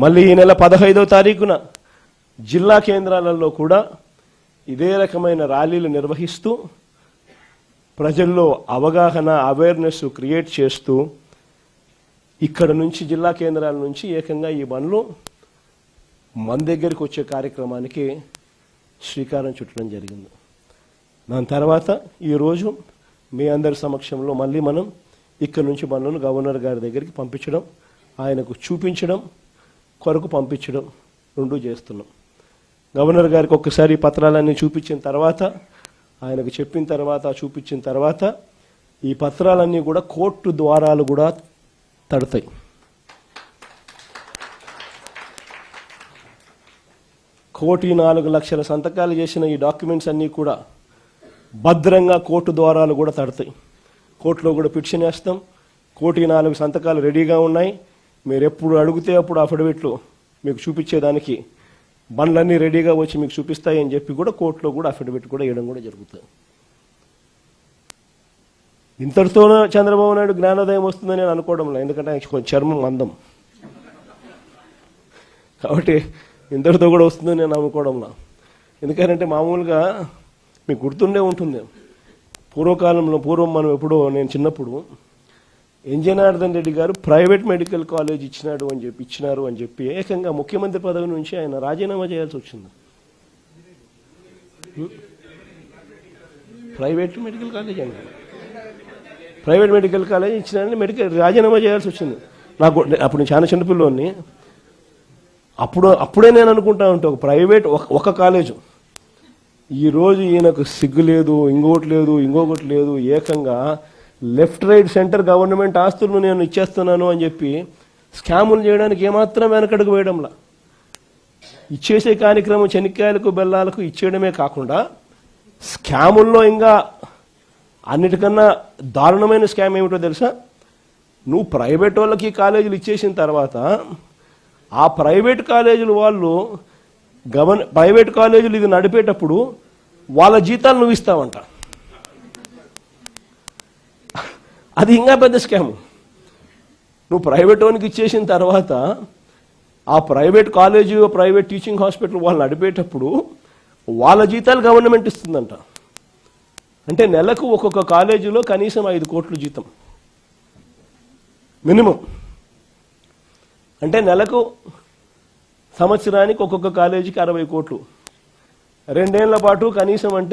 మళ్ళీ ఈ నెల 15వ తారీఖున జిల్లా కేంద్రాలలో కూడా ఇదే రకమైన ర్యాలీలు నిర్వహిస్తూ ప్రజల్లో అవగాహన అవేర్నెస్ క్రియేట్ చేస్తూ ఇక్కడ నుంచి జిల్లా కేంద్రాల నుంచి ఏకంగా ఈ బండ్లు మన దగ్గరికి వచ్చే కార్యక్రమానికి శ్రీకారం చుట్టడం జరిగింది. దాని తర్వాత ఈరోజు మీ అందరి సమక్షంలో మళ్ళీ మనం ఇక్కడ నుంచి బండ్లను గవర్నర్ గారి దగ్గరికి పంపించడం, ఆయనకు చూపించడం కొరకు పంపించడం రెండూ చేస్తున్నాం. గవర్నర్ గారికి ఒక్కసారి పత్రాలన్నీ చూపించిన తర్వాత, ఆయనకు చెప్పిన తర్వాత, చూపించిన తర్వాత ఈ పత్రాలన్నీ కూడా కోర్టు ద్వారాలు కూడా తడతాయి. కోటి 4 లక్షల సంతకాలు చేసిన ఈ డాక్యుమెంట్స్ అన్నీ కూడా భద్రంగా కోర్టు ద్వారాలు కూడా తడతాయి. కోర్టులో కూడా పిటిషన్ వేస్తాం. 1,04,00,000 సంతకాలు రెడీగా ఉన్నాయి. మీరు ఎప్పుడు అడిగితే అప్పుడు అఫిడవిట్లు మీకు చూపించేదానికి బండ్లన్నీ రెడీగా వచ్చి మీకు చూపిస్తాయని చెప్పి కూడా కోర్టులో కూడా అఫిడవిట్ కూడా వేయడం కూడా జరుగుతుంది. ఇంతటితోనే చంద్రబాబు నాయుడు జ్ఞానోదయం వస్తుందని నేను అనుకోవడంలో, ఎందుకంటే కొంచెం చర్మం అందం కాబట్టి ఇంతటితో కూడా వస్తుందని నేను అనుకోవడంలో. ఎందుకంటే మామూలుగా మీకు గుర్తుండే ఉంటుంది, పూర్వం మనం ఎప్పుడో నేను చిన్నప్పుడు జనార్దన్ రెడ్డి గారు ప్రైవేట్ మెడికల్ కాలేజ్ ఇచ్చినారు అని చెప్పి ఏకంగా ముఖ్యమంత్రి పదవి నుంచి ఆయన రాజీనామా చేయాల్సి వచ్చింది. ప్రైవేట్ మెడికల్ కాలేజ్ ఇచ్చినారని రాజీనామా చేయాల్సి వచ్చింది. నాకు అప్పుడు నేను చాలా చిన్నపిల్లోని. అప్పుడే నేను అనుకుంటా ఉంటే ఒక ప్రైవేట్ ఒక కాలేజు, ఈరోజు ఈయనకు సిగ్గు లేదు, ఇంకొకటి లేదు, ఏకంగా లెఫ్ట్ రైట్ సెంటర్ గవర్నమెంట్ ఆస్తులను నేను ఇచ్చేస్తున్నాను అని చెప్పి స్కాములు చేయడానికి ఏమాత్రం వెనకడుగు వేయడంలా. ఇచ్చేసే కార్యక్రమం చెనిక్కాయలకు బెల్లాలకు ఇచ్చేయడమే కాకుండా స్కాముల్లో ఇంకా అన్నిటికన్నా దారుణమైన స్కామ్ ఏమిటో తెలుసా? నువ్వు ప్రైవేట్ వాళ్ళకి కాలేజీలు ఇచ్చేసిన తర్వాత ఆ ప్రైవేట్ కాలేజీలు వాళ్ళు ప్రైవేట్ కాలేజీలు ఇది నడిపేటప్పుడు వాళ్ళ జీతాలు నువ్వు ఇస్తావంట. అది ఇంకా పెద్ద స్కాము. నువ్వు ప్రైవేట్ వానికి ఇచ్చేసిన తర్వాత ఆ private college, private teaching hospital వాళ్ళు నడిపేటప్పుడు వాళ్ళ జీతాలు గవర్నమెంట్ ఇస్తుందంట. అంటే నెలకు ఒక్కొక్క కాలేజీలో కనీసం 5 కోట్ల జీతం మినిమం. అంటే నెలకు సంవత్సరానికి ఒక్కొక్క కాలేజీకి 60 కోట్లు, 2 ఏళ్ల పాటు కనీసం అంటే